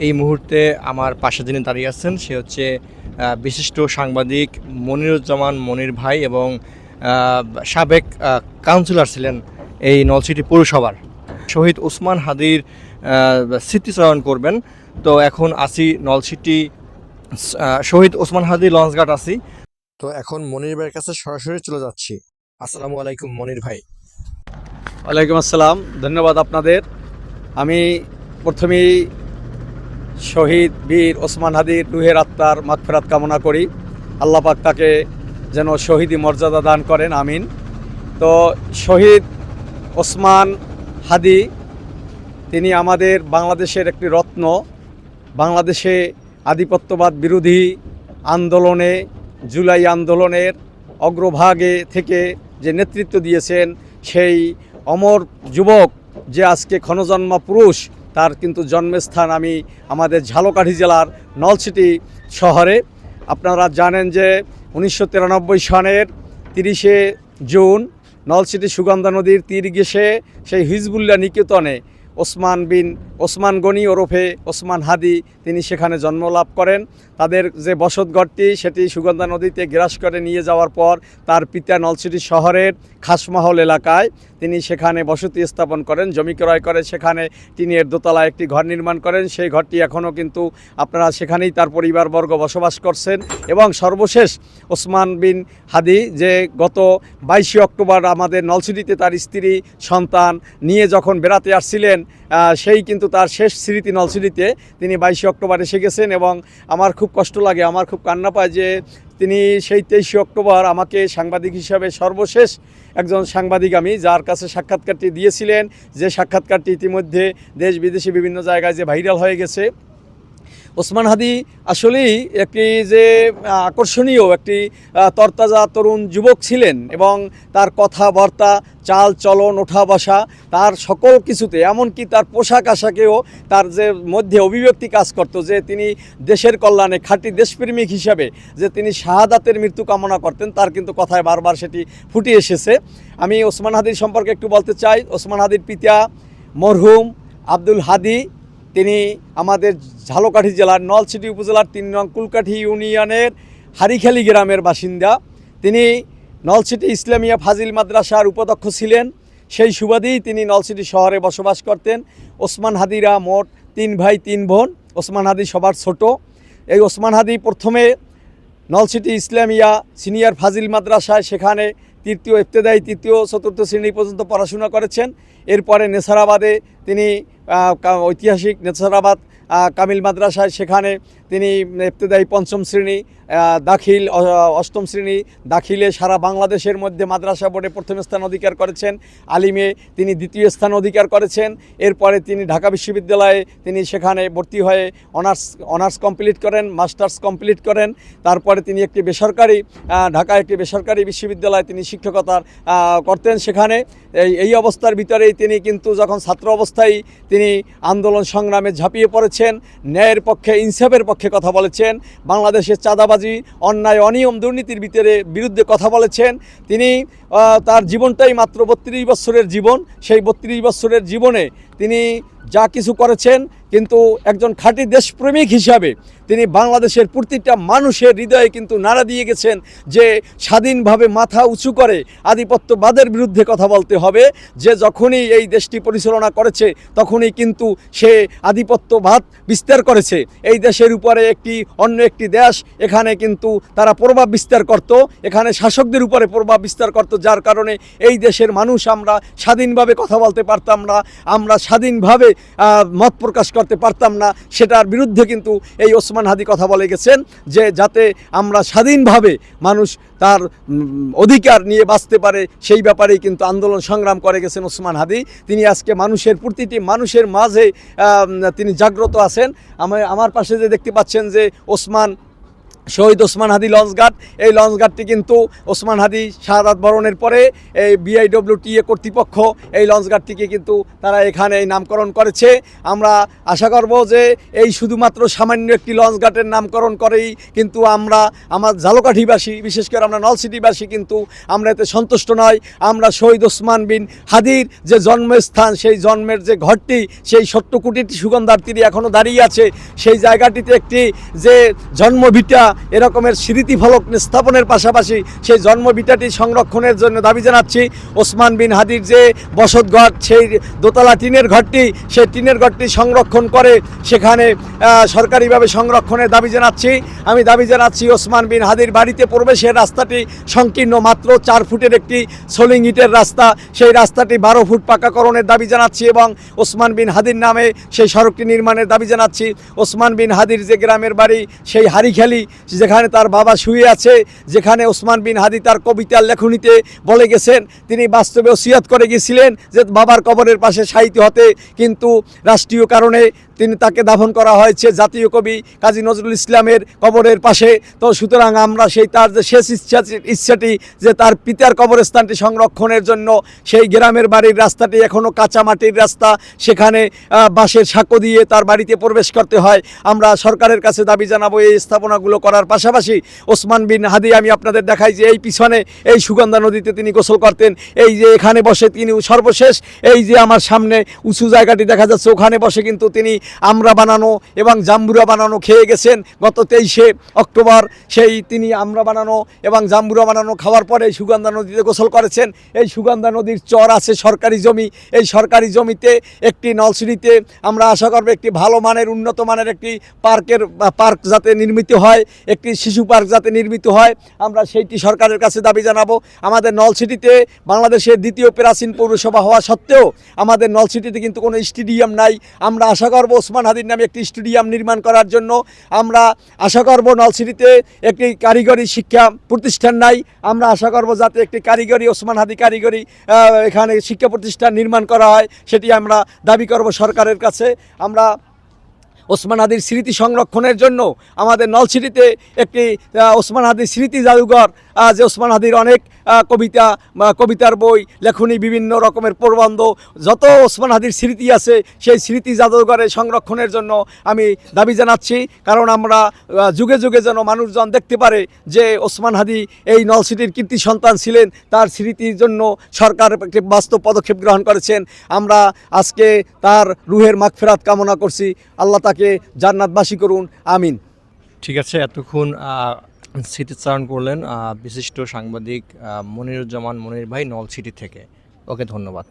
এই মুহূর্তে আমার পাশে যিনি দাঁড়িয়ে আছেন সে হচ্ছে বিশিষ্ট সাংবাদিক মনিরুজ্জামান মনির ভাই এবং সাবেক কাউন্সিলর ছিলেন এই নলছিটি পৌরসভার। শহীদ ওসমান হাদির স্মৃতিচারণ করবেন। তো এখন আসি নলছিটি শহীদ ওসমান হাদি লঞ্চঘাট আসি। তো এখন মনির ভাইয়ের কাছে সরাসরি চলে যাচ্ছি। আসসালামু আলাইকুম মনির ভাই। ওয়ালাইকুম আসসালাম, ধন্যবাদ আপনাদের। আমি প্রথমেই শহীদ বীর ওসমান হাদির রুহের আত্মার মাগফিরাত কামনা করি। আল্লাহ পাক তাকে যেন শহীদি মর্যাদা দান করেন, আমিন। তো শহীদ ওসমান হাদি তিনি আমাদের বাংলাদেশের একটি রত্ন। বাংলাদেশে আধিপত্যবাদ বিরোধী আন্দোলনে, জুলাই আন্দোলনের অগ্রভাগে থেকে যে নেতৃত্ব দিয়েছেন, সেই অমর যুবক যে আজকে ক্ষণজন্মা পুরুষ, তার কিন্তু জন্মস্থান আমি আমাদের ঝালকাঠি জেলার নলছিটি শহরে। আপনারা জানেন যে 1993 সনের 30শে জুন নলছিটি সুগন্ধা নদীর তীর ঘেঁষে সেই হিজবুল্লাহ নিকেতনে ওসমান গনি ওরফে ওসমান হাদি তিনি সেখানে জন্মলাভ করেন। তাদের যে বসতঘরটি সেটি সুগন্ধা নদীতে গ্রাস করে নিয়ে যাওয়ার পর তার পিতা নলছিটি শহরের খাসমহল এলাকায় তিনি সেখানে বসতি স্থাপন করেন, জমি ক্রয় করে সেখানে টিনের দোতলায় একটি ঘর নির্মাণ করেন। সেই ঘরটি এখনও কিন্তু আপনারা সেখানেই তার পরিবারবর্গ বসবাস করছেন। এবং সর্বশেষ ওসমান বিন হাদি যে গত 22শে অক্টোবর আমাদের নলছিটিতে তার স্ত্রী সন্তান নিয়ে যখন বেড়াতে আসছিলেন, সেই কিন্তু তার শেষ স্মৃতি নলছিটিতে তিনি 22শে অক্টোবর এসে গেছেন। এবং আমার খুব কষ্ট লাগে, আমার খুব কান্না পায় যে তিনি সেই 23শে অক্টোবর আমাকে সাংবাদিক হিসাবে সর্বশেষ একজন সাংবাদিক আমি যার কাছে সাক্ষাৎকারটি দিয়েছিলেন, যে সাক্ষাৎকারটি ইতিমধ্যে দেশ বিদেশে বিভিন্ন জায়গায় যে ভাইরাল হয়ে গেছে। ওসমান হাদি আসলেই একটি যে আকর্ষণীয় একটি তরতাজা তরুণ যুবক ছিলেন এবং তার কথাবার্তা, চাল চলন, ওঠা বসা, তার সকল কিছুতে, এমনকি তার পোশাক আশাকেও তার যে মধ্যে অভিব্যক্তি কাজ করত যে তিনি দেশের কল্যাণে খাঁটি দেশপ্রেমিক হিসাবে যে তিনি শাহাদাতের মৃত্যু কামনা করতেন, তার কিন্তু কথায় বারবার সেটি ফুটে এসেছে। আমি ওসমান হাদির সম্পর্কে একটু বলতে চাই। ওসমান হাদির পিতা মরহুম আব্দুল হাদি, তিনি আমাদের ঝালকাঠি জেলার নলছিটি উপজেলার 3 নং কুলকাঠি ইউনিয়নের হারিখালি গ্রামের বাসিন্দা। তিনি নলছিটি ইসলামিয়া ফাজিল মাদ্রাসার উপাধ্যক্ষ ছিলেন। সেই সুবাদেই তিনি নলছিটি শহরে বসবাস করতেন। ওসমান হাদিরা মোট 3 ভাই 3 বোন। ওসমান হাদি সবার ছোট। এই ওসমান হাদি প্রথমে নলছিটি ইসলামিয়া সিনিয়র ফাজিল মাদ্রাসায় সেখানে ইবতেদায়ী 3য় 4র্থ শ্রেণী পর্যন্ত পড়াশোনা করেছেন। এরপরে নেসারাবাদে তিনি ঐতিহাসিক নেসারাবাদ কামিল মাদ্রাসায় সেখানে তিনি ইবতেদায়ী 5ম শ্রেণী, দাখিল 8ম শ্রেণী, দাখিলে সারা বাংলাদেশের মধ্যে মাদ্রাসা বোর্ডে 1ম স্থান অধিকার করেছেন। আলিমে তিনি 2য় স্থান অধিকার করেছেন। এরপরে তিনি ঢাকা বিশ্ববিদ্যালয়ে তিনি সেখানে ভর্তি হয়ে অনার্স কমপ্লিট করেন, মাস্টার্স কমপ্লিট করেন। তারপরে তিনি একটি বেসরকারি ঢাকায় একটি বেসরকারি বিশ্ববিদ্যালয়ে তিনি শিক্ষকতার করতেন। সেখানে এই অবস্থার ভিতরেই তিনি কিন্তু যখন ছাত্র অবস্থায় তিনি আন্দোলন সংগ্রামে ঝাঁপিয়ে পড়েছেন, ন্যায়ের পক্ষে, ইনসাফের পক্ষে কথা বলেছেন, বাংলাদেশের চাঁদাবাজি, অন্যায়, অনিয়ম, দুর্নীতির বিরুদ্ধে কথা বলেছেন। তিনি তার জীবনটাই মাত্র 32 বছরের জীবন। সেই 32 বছরের জীবনে তিনি যা কিছু করেছেন, কিন্তু একজন খাঁটি দেশপ্রেমিক হিসাবে তিনি বাংলাদেশের প্রতিটা মানুষের হৃদয়ে কিন্তু নাড়া দিয়ে গেছেন যে স্বাধীনভাবে মাথা উঁচু করে আধিপত্যবাদের বিরুদ্ধে কথা বলতে হবে। যে যখনই এই দেশটি পরিচালনা করেছে তখনই কিন্তু সে আধিপত্যবাদ বিস্তার করেছে। এই দেশের উপরে অন্য একটি দেশ এখানে কিন্তু তারা প্রভাব বিস্তার করত, এখানে শাসকদের উপরে প্রভাব বিস্তার করত, যার কারণে এই দেশের মানুষ আমরা স্বাধীনভাবে কথা বলতে পারতাম না, আমরা স্বাধীনভাবে মত প্রকাশ করতে পারতাম না। সেটার বিরুদ্ধে কিন্তু এই ওসমান হাদি কথা বলে গেছেন যে যাতে আমরা স্বাধীনভাবে মানুষ তার অধিকার নিয়ে বাঁচতে পারে, সেই ব্যাপারেই কিন্তু আন্দোলন সংগ্রাম করে গেছেন ওসমান হাদি। তিনি আজকে প্রতিটি মানুষের মাঝে তিনি জাগ্রত আছেন। আমার পাশে যে দেখতে পাচ্ছেন যে ওসমান শহীদ ওসমান হাদি লঞ্চঘাট। এই লঞ্চঘাটটি কিন্তু ওসমান হাদি শাহাদাত বরণের পরে এই বিআইডব্লিউটিএ কর্তৃপক্ষ এই লঞ্চঘাটটিকে কিন্তু তারা এখানে এই নামকরণ করেছে। আমরা আশা করব যে এই শুধুমাত্র সামান্য একটি লঞ্চঘাটের নামকরণ করেই কিন্তু আমরা আমার ঝালকাঠিবাসী, বিশেষ করে আমরা নলছিটিবাসী কিন্তু আমরা এতে সন্তুষ্ট নয়। আমরা শহীদ ওসমান বিন হাদির যে জন্মস্থান, সেই জন্মের যে ঘরটি, সেই 70 কোটিটি সুগন্ধার তীরে এখনও দাঁড়িয়ে আছে, সেই জায়গাটিতে একটি যে জন্মভিটা এরকমের স্মৃতিফলক স্থাপনের পাশাপাশি সেই জন্মভিটাটি সংরক্ষণের জন্য দাবি জানাচ্ছি। ওসমান বিন হাদির যে বসতঘর, সেই দোতলা টিনের ঘরটি, সেই টিনের ঘরটি সংরক্ষণ করে সেখানে সরকারিভাবে সংরক্ষণের দাবি জানাচ্ছি। আমি দাবি জানাচ্ছি ওসমান বিন হাদির বাড়িতে প্রবেশের রাস্তাটি সংকীর্ণ, মাত্র 4 ফুটের একটি সোলিং ইটের রাস্তা, সেই রাস্তাটি 12 ফুট পাকাকরণের দাবি জানাচ্ছি এবং ওসমান বিন হাদির নামে সেই সড়কটি নির্মাণের দাবি জানাচ্ছি। ওসমান বিন হাদির যে গ্রামের বাড়ি, সেই হারিখালি, যেখানে তার বাবা শুয়ে আছে, যেখানে ওসমান বিন হাদি তার কবিতার লেখনীতে বলে গেছেন, তিনি বাস্তবে ওসিয়াত করে গিয়েছিলেন যে বাবার কবরের পাশে শায়িত হতে, কিন্তু রাষ্ট্রীয় কারণে তাকে দাফন করা হয়েছে জাতীয় কবি কাজী নজরুল ইসলামের কবরের পাশে। তো সুতরাং আমরা সেই তার যে শেষ ইচ্ছাটি যে তার পিতার কবরস্থানটি সংরক্ষণের জন্য সেই গ্রামের বাড়ির রাস্তাটি এখনও কাঁচা মাটির রাস্তা, সেখানে বাঁশের সাঁকো দিয়ে তার বাড়িতে প্রবেশ করতে হয়। আমরা সরকারের কাছে দাবি জানাবো এই স্থাপনাগুলো করার পাশাপাশি ওসমান বিন হাদি, আমি আপনাদের দেখাই যে এই পিছনে এই সুগন্ধা নদীতে তিনি গোসল করতেন, এই যে এখানে বসে তিনি সর্বশেষ এই যে আমার সামনে উঁচু জায়গাটি দেখা যাচ্ছে, ওখানে বসে কিন্তু তিনি আমরা বানানো এবং জাম্বুরা বানানো খেয়ে গেছেন। গত 23শে অক্টোবর সেই তিনি আমরা বানানো এবং জাম্বুরা বানানো খাওয়ার পরে সুগন্ধা নদীতে গোসল করেছেন। এই সুগন্ধা নদীর চর আছে সরকারি জমি, এই সরকারি জমিতে একটি নলছিটিতে আমরা আশা করব একটি ভালো মানের, উন্নত মানের একটি পার্ক যাতে নির্মিত হয়, একটি শিশু পার্ক যাতে নির্মিত হয়, আমরা সেইটি সরকারের কাছে দাবি জানাবো। আমাদের নলছিটিতে বাংলাদেশের দ্বিতীয় প্রাচীন পৌরসভা হওয়া সত্ত্বেও আমাদের নলছিটিতে কিন্তু কোনো স্টেডিয়াম নাই। আমরা আশা করব ওসমান হাদির নামে একটি স্টেডিয়াম নির্মাণ করার জন্য। আমরা আশা করব নলছিটিতে একটি কারিগরি শিক্ষা প্রতিষ্ঠান নাই, আমরা আশা করব যাতে একটি কারিগরি ওসমান হাদি কারিগরি এখানে শিক্ষা প্রতিষ্ঠান নির্মাণ করা হয়, সেটি আমরা দাবি করব সরকারের কাছে। আমরা ওসমান হাদির স্মৃতি সংরক্ষণের জন্য আমাদের নলছিটিতে একটি ওসমান হাদির স্মৃতি জাদুঘর, যে ওসমান হাদির অনেক কবিতার বই, লেখনী, বিভিন্ন রকমের প্রবন্ধ, যত ওসমান হাদির স্মৃতি আছে সেই স্মৃতি জাদুঘরে সংরক্ষণের জন্য আমি দাবি জানাচ্ছি। কারণ আমরা যুগে যুগে যেন মানুষজন দেখতে পারে যে ওসমান হাদি এই নলছিটির কীর্তি সন্তান ছিলেন, তার স্মৃতির জন্য সরকার একটি বাস্তব পদক্ষেপ গ্রহণ করেছেন। আমরা আজকে তার রুহের মাগফিরাত কামনা করছি, আল্লাহ তাকে জান্নাতবাসী করুন, আমিন। ঠিক আছে, এতক্ষণ স্মৃতিচারণ করলেন বিশিষ্ট সাংবাদিক মনিরুজ্জামান মনির ভাই নলছিটি থেকে। ওকে, ধন্যবাদ।